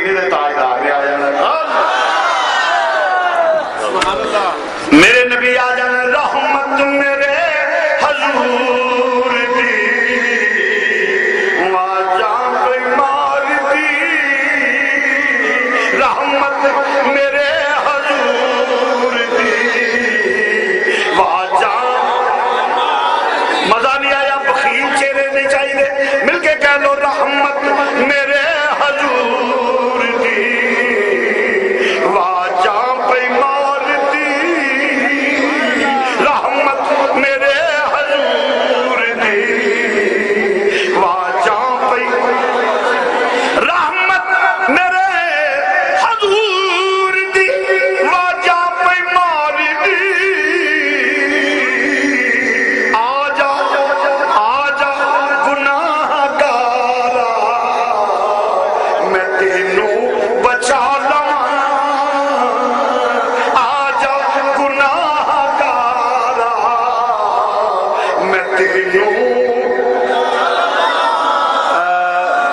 مدینے دے تاجدار آ جانا میرے نبی آ جانا رحمت میرے حضور دی جان کوئی مار دی رحمت میرے حضور دی جان مزہ نہیں آیا بخیل چہرے نہیں چاہیے مل کے کہہ لو رحمت میرے حضور دی جان پہ مار دی رحمت میرے حضور دی جان پہ رحمت میرے حضور دی جان پہ مار دی آجا گناہ گارا میں تینوں بچا لواں آجا گناہ گارا میں تینوں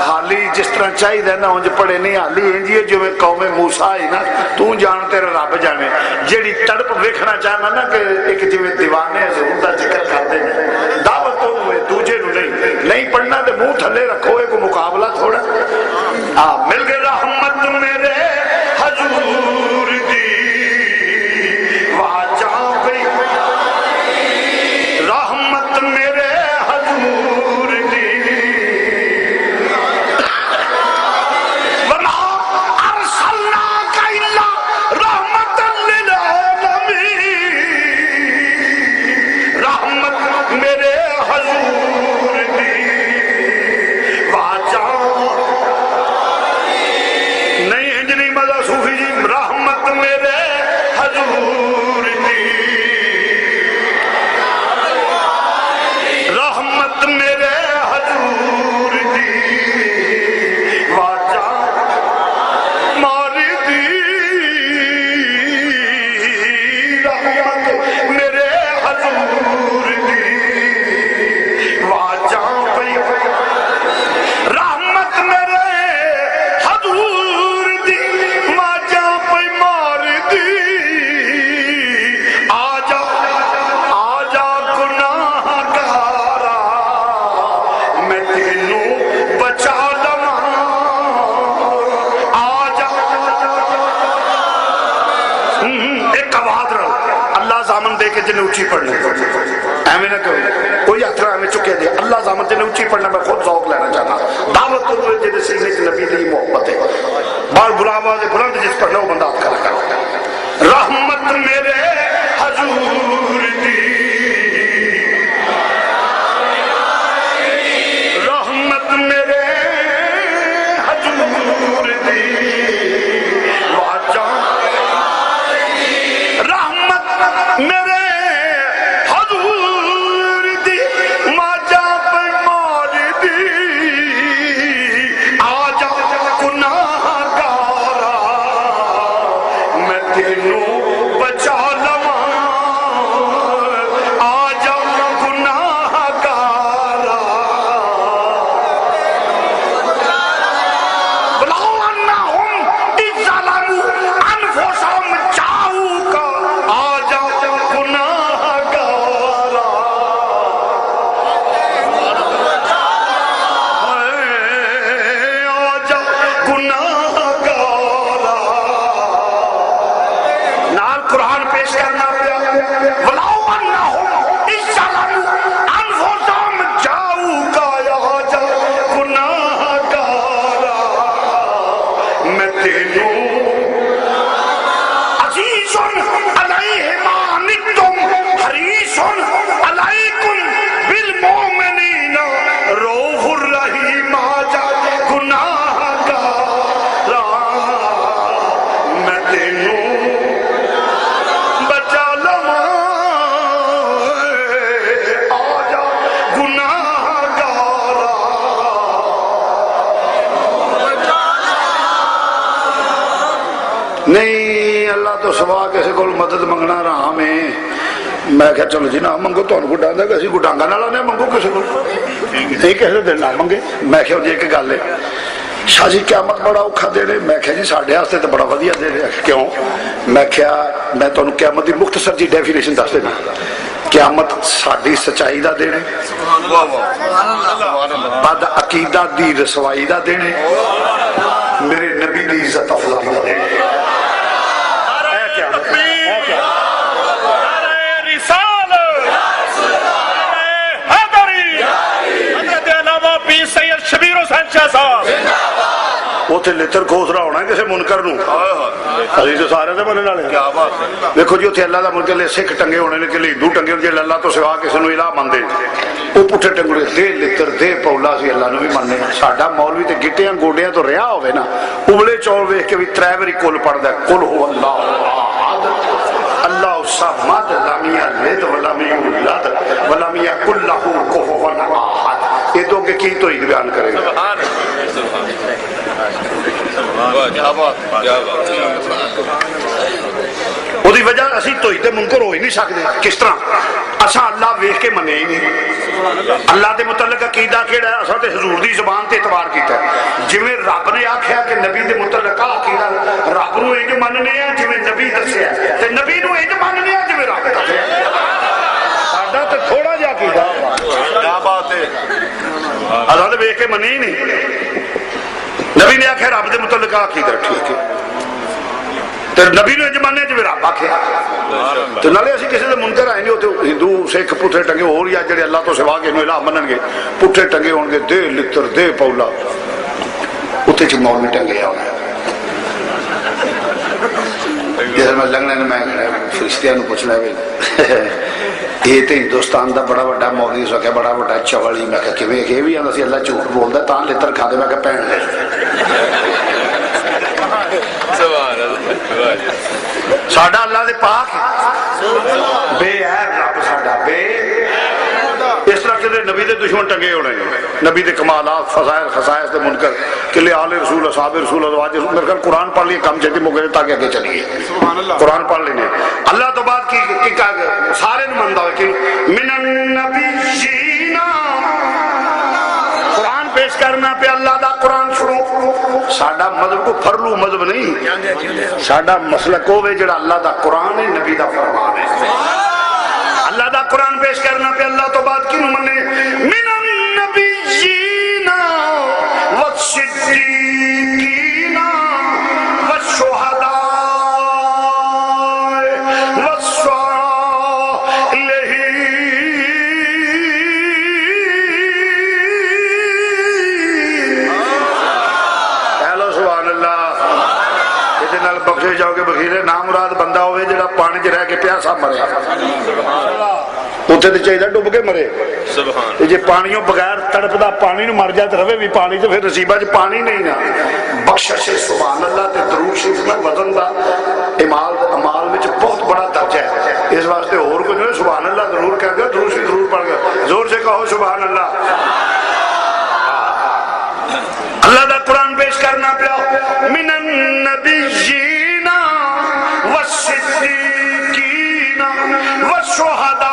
حالی جس طرح چاہیے نا انج پڑے نہیں حالی انجی ہے جو میں قوم موسیٰ ہی نا تو جان تیرا رب جانے جیڑی تڑپ ویکھنا چاہنا نا کہ ایک جو دیوانے ضرور دا ذکر کرتے ہیں دعوت تو ہوئے دوجے نو نہیں پڑھنا دے منہ تھلے رکھو ایک مقابلہ تھوڑا مل گئے رحمت میرے حضور دی جان پہ رحمت میرے حضور دی وما ارسلناک الا رحمت للعالمین رحمت میرے حضور دی جان نہیں انج نہیں مزہ صوفی جی رحمت میرے حضور دی رحمت میرے حضور دی جان مار دی رحمت میرے حضور دی جان پہ رحمت میرے حضور دی جان پہ مار دی آجا گناہ گارا میں تینوں بچا لواں آجا ایک آواز رہو اللہ زامن دے کے جنہیں اچھی پڑھنے ایمیں نہ کہو کوئی اترا ہمیں چکے دے اللہ زامن جنہیں اچھی پڑھنے میں خود ذوق لینا چاہنا دعوت تو ہوئے جنہیں سینے کی نبی دی محبت ہے بار بلا آواز بلند جس پڑھنے وہ بندات کرا کر رحمت میرے حضور دی رحمت میرے حضور دی رحمت میرے حضور دی جان پہ مار دی آجا گناہ گارا میں تینوں بچا لواں آجا گناہ گارا بلاؤ انہم اذ ظلموا انفسہم جاؤک آجا گناہ گارا آجا گناہ گارا نال قرآن پیش کرنا پیا وَلَوْ أَنَّهُمْ إِذْ ظَلَمُوا أَنفُسَهُمْ جَاءُوكَ آجا گناہ گارا میں تینوں عزیز علیہ ما عنتم حریص علیکم بالمؤمنین رؤوف الرحیم آجا گناہ گارا میں تینوں بچا لواں آجا گناہ گارا نہیں اللہ تو سوا کسی کو مدد منگنا رہا میں کہا چلو جی نہ منگو تو انہوں ڈاندہ کہ اسی کو ڈانگا نہ لانے منگو کسی کو نہیں کہہ دے نہ منگے میں کہا جی ایک گالے شاہ جی قیامت بڑا اوکھا دے رہے. میں کہا جی ساڈے واسطے تو بڑا وڈیا دے رہے. کیوں؟ میں کہا میں تمہیں قیامت کی مختصر جی ڈیفینیشن دس دینا. قیامت ساری سچائی دا دینے, بد عقیدہ دی رسوائی دا دینے, میرے نبی دی عزت افضائی دا دینے. شبیر حسین شاہ صاحب اتنے لتر کھوسرا ہونا کسی منکر نو, ابھی تو سارے تو بننے والے. دیکھو جی اتنے اللہ کا منکر سکھ ٹنگے ہونے نے کہ ہندو ٹنگے ہونے, جی اللہ تو سوا کسی نے الہ منتے وہ پٹھے ٹنگڑے دے لتر دے پولا سی اللہ نو بھی مننے. ساڈا مولوی تے گٹیاں گوڈیاں تو رہا ہوئے نا, ابلے چول ویخ کے بھی 3 باری کل پڑھتا ہے, کل ہو اللہ اللہ الصمد لم یلد ولم یولد ولم یکن لہ کفوا احد. یہ تو کہ کی توحید بیان کرے گا. وہی وجہ اسی توحید منکر ہو ہی نہیں سکتے. کس طرح؟ اساں اللہ ویکھ کے منے ہی نہیں. اللہ دے متعلق عقیدہ کیڑا ہے؟ اساں تے حضور دی زبان تے اعتبار کیتا ہے. جویں رب نے آکھیا کہ نبی دے متعلق عقیدہ رب نو انج مننے ہیں جویں نبی دسیا, تے نبی نو انج مننے ہیں جویں رب دسیا. ساڈا تے تھوڑا جہا عقیدہ کیا بات ہے, اساں تے ویکھ کے منے ہی نہیں. نبی نے آکھیا رب دے متعلق عقیدہ ٹھیک ہے, تے نبی نے زمانے چ رب آکھیا. تے نالے اسی کسی دے منکر آئے نہیں, اوتے ہندو سکھ پٹھے ٹنگے ہور یا جڑے اللہ تو سوا کے نو الہ منن گے پٹھے ٹنگے ہون گے, دے لتر دے پولا اوتے چ مولوی ٹنگے آوے. جس میں لنگنے نے میں فرشتیاں نو پوچھنا وے یہ تے ہندوستان دا بڑا بڑا مولوی سو کہ بڑا بڑا چولی. میں کہ کیویں کہ بھی آندا سی اللہ جھوٹ بولدا تاں لتر کھا دے. میں کہ پین لے ساڈا اللہ دے پاک بے عیب رب ساڈا بے. اس طرح کہ نبی دے دشمن ٹنگے ہونے, نبی دے کمالات فضائل خصائص دے منکر کہ آل رسول اصحاب رسول ازواج رسول. میرے خیال قرآن پڑھ لیے کم چاہیے مگر تاکہ آگے چلیے. قرآن پڑھ لینے اللہ تو بعد کی سارے نے مندا ہوئے کہ من النبیین قرآن پیش کرنا پہ اللہ دا قرآن سنو. ساڈا مذہب کو فرلو مذہب نہیں, ساڈا مسلک ہوے جڑا اللہ دا قرآن ہے نبی دا فرمان ہے. اللہ دا قرآن پیش کرنا پہ اللہ تو بعد کیوں منے من النبیین والصدیقین والشہداء بخشے جاؤ گے. بخیرے نام مراد بندہ ہوئے جڑا پانی چ رہ کے پیاسا مرے, اتنے تو چاہیے ڈب کے مرے. جی پانیوں بغیر تڑپدا پانی نو مر جائے تو رہے بھی پانی تو پھر نصیبہ چ پانی نہیں نا. بخشش سبحان اللہ تے درود شریف میں وزن دا امال وچ بہت بڑا درجہ ہے. اس واسطے اور کچھ نہیں, سبحان اللہ ضرور کہہ دو, درود شریف ضرور پڑھ گئے, زور سے کہو سبحان اللہ. اللہ دا قرآن پیش کرنا پیا من النبیین والصدیقین والشہداء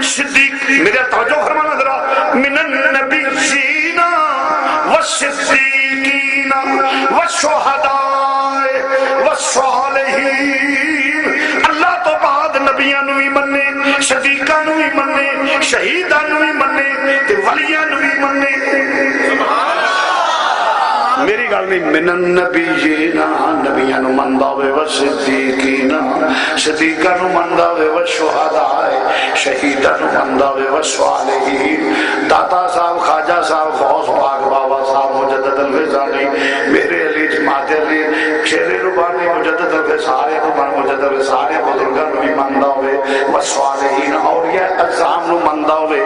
صدیق. میرے توجہ فرمانا ذرا, من النبیین والصدیقین والشہداء والصالحین. اللہ تو بعد نبیاں نو بھی مننے, صدیقاں نو بھی مننے, شہیداں نو بھی مننے تے ولیاں نو بھی مننے. میری گل نہیں, من النبیین نبیاں نو مندا ہوئے, والصدیقین صدیقاں نو مندا ہوئے, والشہداء شہیداں نو مندا ہوئے, والصالحین. داتا صاحب, خواجہ صاحب, غوث پاک بابا صاحب, مجدد الفیضانی, میرے علی جماعت علی, شیر ربانی, مجدد الفیضانی, مجدد الفیضانی بزرگاں نو بھی مندا ہوئے, والصالحین اولیاء اعظام نو مندا ہوئے,